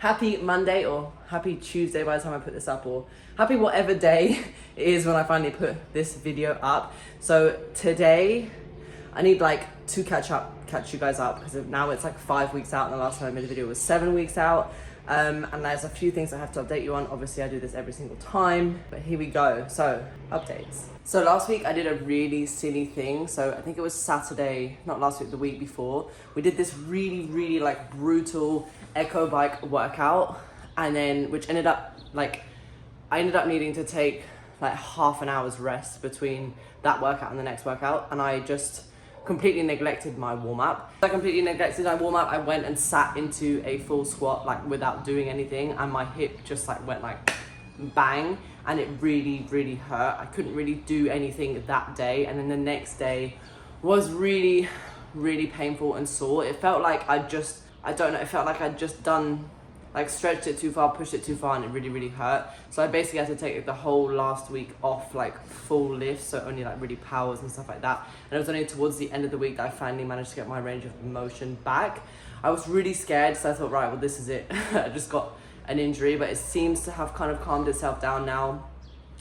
Happy Monday or happy Tuesday by the time I put this up, or happy whatever day it is when I finally put this video up. So today I need to catch you guys up, because now it's 5 weeks out and the last time I made a video was 7 weeks out. And there's a few things I have to update you on. Obviously I do this every single time, but here we go. So updates. So last week I did a really silly thing. So I think it was Saturday, not last week, the week before. We did this really brutal echo bike workout, and then which ended up I ended up needing to take half an hour's rest between that workout and the next workout, and I just completely neglected my warm-up. I I went and sat into a full squat without doing anything, and my hip just went bang, and it really hurt. I couldn't really do anything that day, and then the next day was really painful and sore. It felt like I'd just done stretched it too far, pushed it too far, and it really hurt. So I basically had to take the whole last week off full lifts, so only really powers and stuff like that. And it was only towards the end of the week that I finally managed to get my range of motion back. I was really scared, so I thought, right, well, this is it. I just got an injury, but it seems to have kind of calmed itself down now.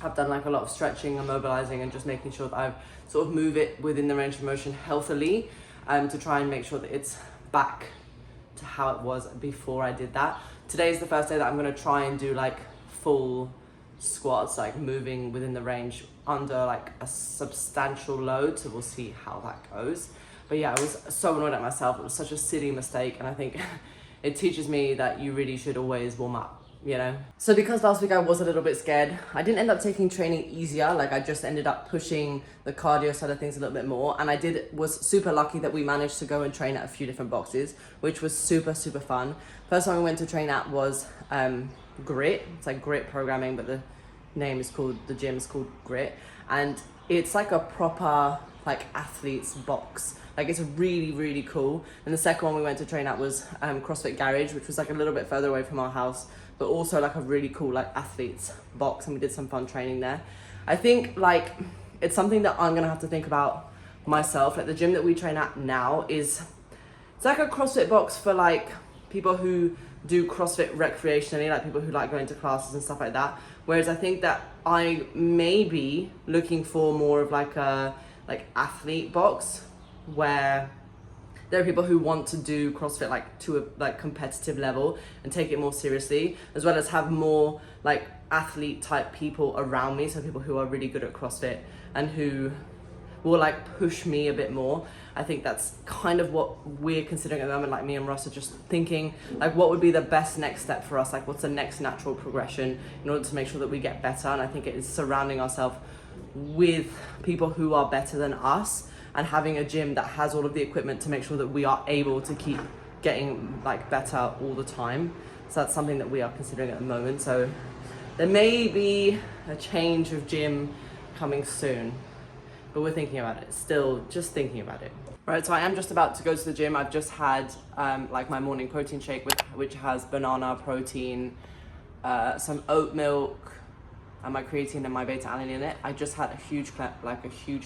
I've done a lot of stretching and mobilizing and just making sure that I sort of move it within the range of motion healthily, to try and make sure that it's back to how it was before I did that. Today is the first day that I'm going to try and do full squats, moving within the range under a substantial load, so we'll see how that goes. But yeah, I was so annoyed at myself. It was such a silly mistake, and I think it teaches me that you really should always warm up, you know? So because last week I was a little bit scared, I didn't end up taking training easier. I just ended up pushing the cardio side of things a little bit more, and I was super lucky that we managed to go and train at a few different boxes, which was super fun. First time we went to train at was Grit. It's Grit programming, but the gym is called Grit, and it's a proper athlete's box. It's really cool. And the second one we went to train at was CrossFit Garage, which was a little bit further away from our house, but also a really cool athlete's box, and we did some fun training there. I think it's something that I'm gonna have to think about myself. The gym that we train at now it's a CrossFit box for people who do CrossFit recreationally, people who going to classes and stuff like that. Whereas I think that I may be looking for more of a athlete box, where there are people who want to do CrossFit to a competitive level and take it more seriously, as well as have more athlete type people around me, so people who are really good at CrossFit and who will push me a bit more. I think that's kind of what we're considering at the moment. Me and Russ are just thinking what would be the best next step for us, what's the next natural progression in order to make sure that we get better. And I think it is surrounding ourselves with people who are better than us, and having a gym that has all of the equipment to make sure that we are able to keep getting better all the time. So that's something that we are considering at the moment. So there may be a change of gym coming soon, but we're thinking about it. Still just thinking about it. Right, so I am just about to go to the gym. I've just had my morning protein shake, which has banana protein, some oat milk, and my creatine and my beta alanine in it. I just had a huge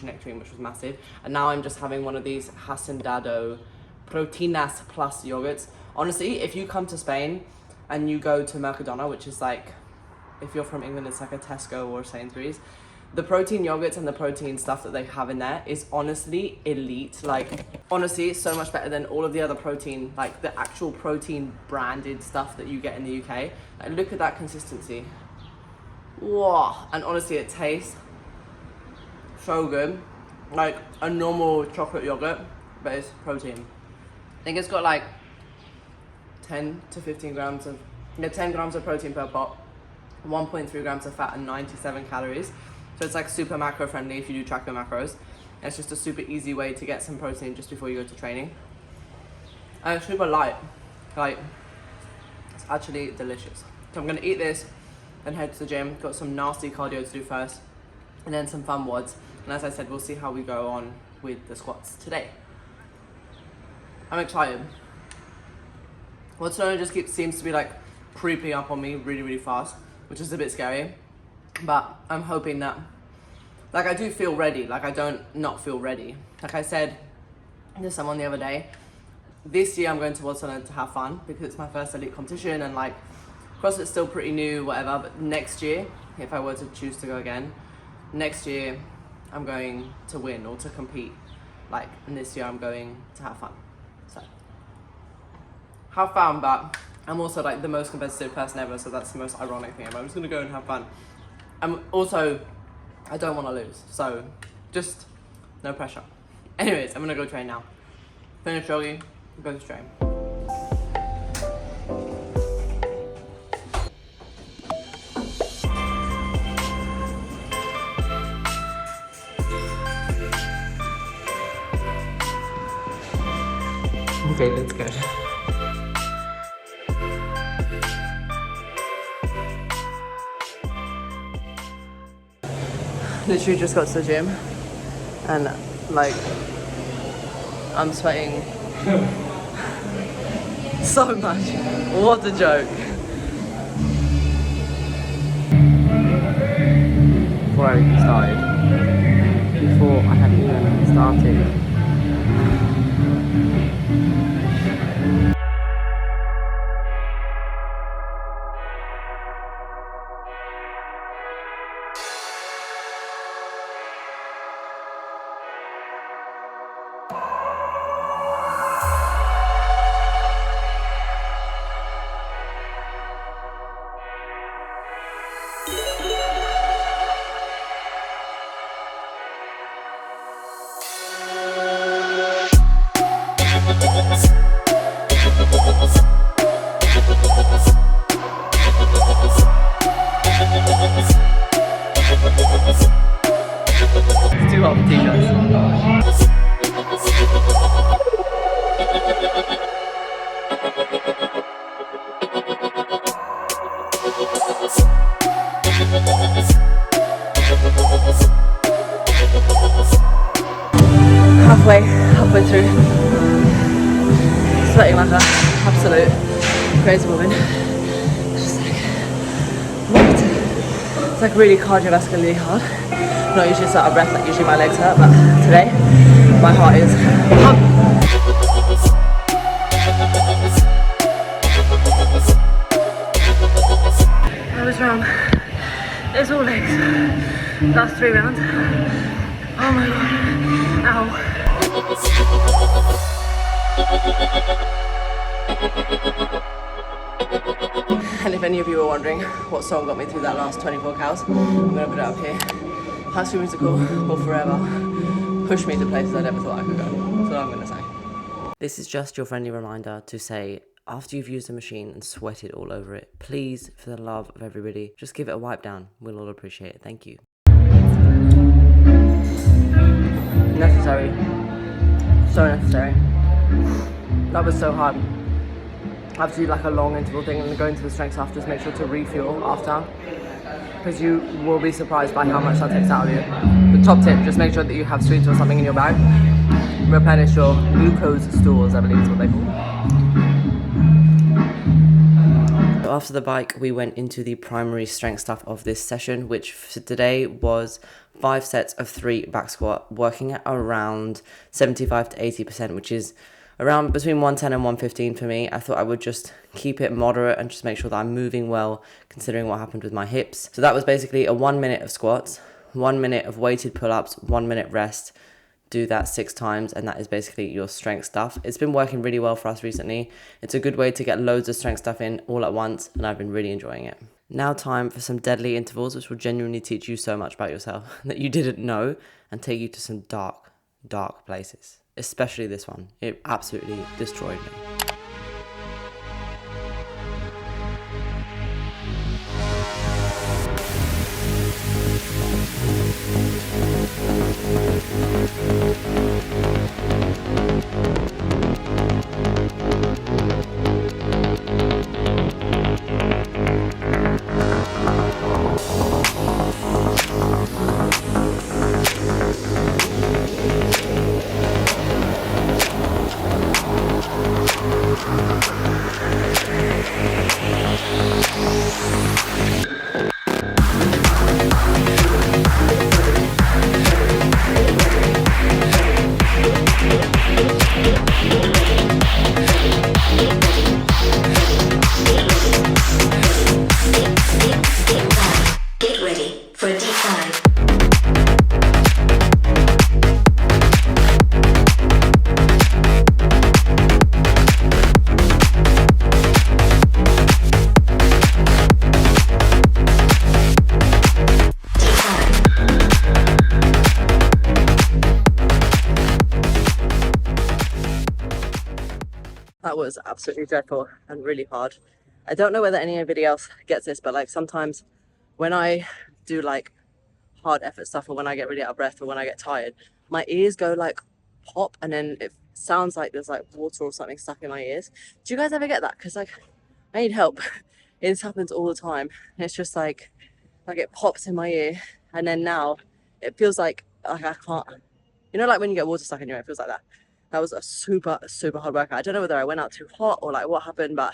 nectarine, which was massive, and now I'm just having one of these Hacendado Proteínas Plus yogurts. Honestly, if you come to Spain and you go to Mercadona, which is if you're from England, it's a Tesco or Sainsbury's, the protein yogurts and the protein stuff that they have in there is honestly elite. Honestly, it's so much better than all of the other protein, the actual protein branded stuff that you get in the UK. Look at that consistency. Wow. And honestly, it tastes so good. A normal chocolate yogurt, but it's protein. I think it's got 10 to 15 grams of 10 grams of protein per pot, 1.3 grams of fat, and 97 calories. So it's super macro friendly if you do track your macros. And it's just a super easy way to get some protein just before you go to training. And it's super light. It's actually delicious. So I'm gonna eat this and head to the gym. Got some nasty cardio to do first, and then some fun WODs. And as I said, we'll see how we go on with the squats today. I'm excited. Wodcelona just seems to be creeping up on me really fast, which is a bit scary. But I'm hoping that, I do feel ready. I don't not feel ready. I said to someone the other day, this year I'm going to Wodcelona to have fun because it's my first elite competition, and like CrossFit's still pretty new, whatever. But next year, if I were to choose to go again, next year I'm going to win or to compete. Like, and this year I'm going to have fun. So have fun, but I'm also like the most competitive person ever, so that's the most ironic thing ever. I'm just gonna go and have fun. I don't want to lose, so just no pressure. Anyways, I'm gonna go train now. Finish jogging, go to train. Okay, let's go. Literally just got to the gym and like I'm sweating so much. What a joke. Before I even started, before I had even started. It's too hot for t-shirts. Halfway through. Sweating like an absolute crazy woman. Just like, what? It's like really cardiovascularly hard. Not usually so out of breath, like usually my legs hurt, but today my heart is pumping. I was wrong. It's all legs. Last 3 rounds. Oh my god. Ow. And if any of you were wondering what song got me through that last 24 cows, I'm gonna put it up here. High School Musical will forever push me to places I never thought I could go. That's what I'm gonna say. This is just your friendly reminder to say, after you've used the machine and sweated all over it, please, for the love of everybody, just give it a wipe down. We'll all appreciate it. Thank you. Necessary. So necessary. That was so hard. I have to do like a long interval thing and then go into the strengths after. Just make sure to refuel after, because you will be surprised by how much that takes out of you. The top tip, just make sure that you have sweets or something in your bag. Replenish your glucose stores, I believe is what they call it. After the bike, we went into the primary strength stuff of this session, which for today was 5 sets of 3 back squat, working at around 75 to 80%, which is around between 110 and 115 for me. I thought I would just keep it moderate and just make sure that I'm moving well, considering what happened with my hips. So that was basically a 1 minute of squats, 1 minute of weighted pull-ups, 1 minute rest. Do that 6 times, and that is basically your strength stuff. It's been working really well for us recently. It's a good way to get loads of strength stuff in all at once, and I've been really enjoying it. Now time for some deadly intervals, which will genuinely teach you so much about yourself that you didn't know and take you to some dark, dark places. Especially this one. It absolutely destroyed me. That was absolutely dreadful and really hard. I don't know whether anybody else gets this, but like sometimes when I do like hard effort stuff, or when I get really out of breath, or when I get tired, my ears go like pop, and then it sounds like there's like water or something stuck in my ears. Do you guys ever get that? Because like I need help. This happens all the time. It's just like it pops in my ear, and then now it feels like I can't. You know, like when you get water stuck in your ear, it feels like that. That was a super hard workout. I don't know whether I went out too hot or like what happened, but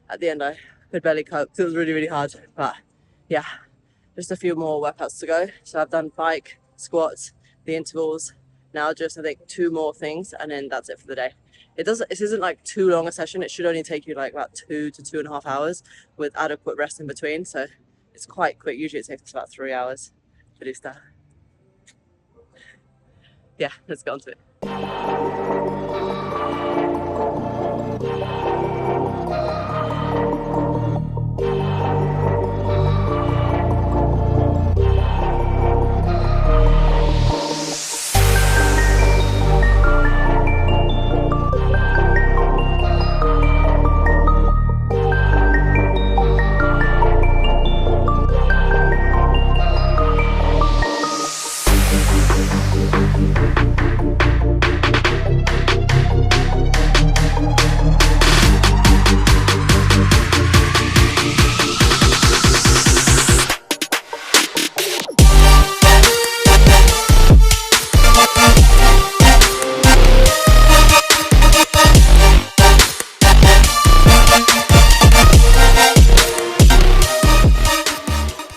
at the end I could barely cope. It was really hard. But yeah, just a few more workouts to go. So I've done bike, squats, the intervals. Now just I think 2 more things, and then that's it for the day. This isn't like too long a session. It should only take you like about 2 to 2.5 hours with adequate rest in between. So it's quite quick. Usually it takes about 3 hours to do stuff. Yeah, let's get on to it.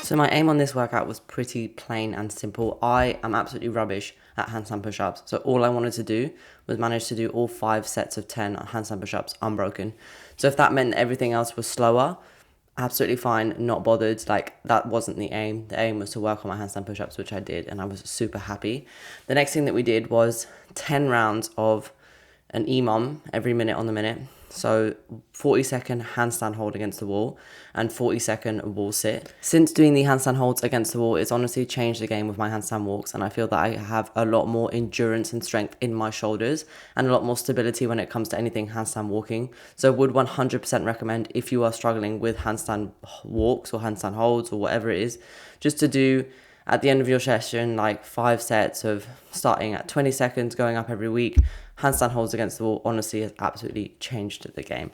So my aim on this workout was pretty plain and simple. I am absolutely rubbish at handstand push-ups. So all I wanted to do was manage to do all 5 sets of 10 handstand push-ups unbroken. So if that meant everything else was slower, absolutely fine, not bothered. Like that wasn't the aim. The aim was to work on my handstand push-ups, which I did, and I was super happy. The next thing that we did was 10 rounds of an EMOM every minute on the minute. So 40-second handstand hold against the wall and 40-second wall sit. Since doing the handstand holds against the wall, it's honestly changed the game with my handstand walks, and I feel that I have a lot more endurance and strength in my shoulders and a lot more stability when it comes to anything handstand walking. So would 100% recommend, if you are struggling with handstand walks or handstand holds or whatever it is, just to do at the end of your session like 5 sets of starting at 20 seconds, going up every week. Handstand holds against the wall honestly has absolutely changed the game.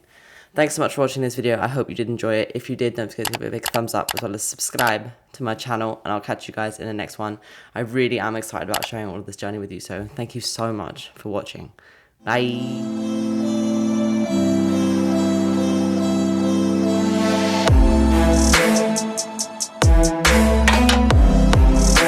Thanks so much for watching this video. I hope you did enjoy it. If you did, don't forget to give it a big thumbs up, as well as subscribe to my channel, and I'll catch you guys in the next one. I really am excited about sharing all of this journey with you, so thank you so much for watching. Bye.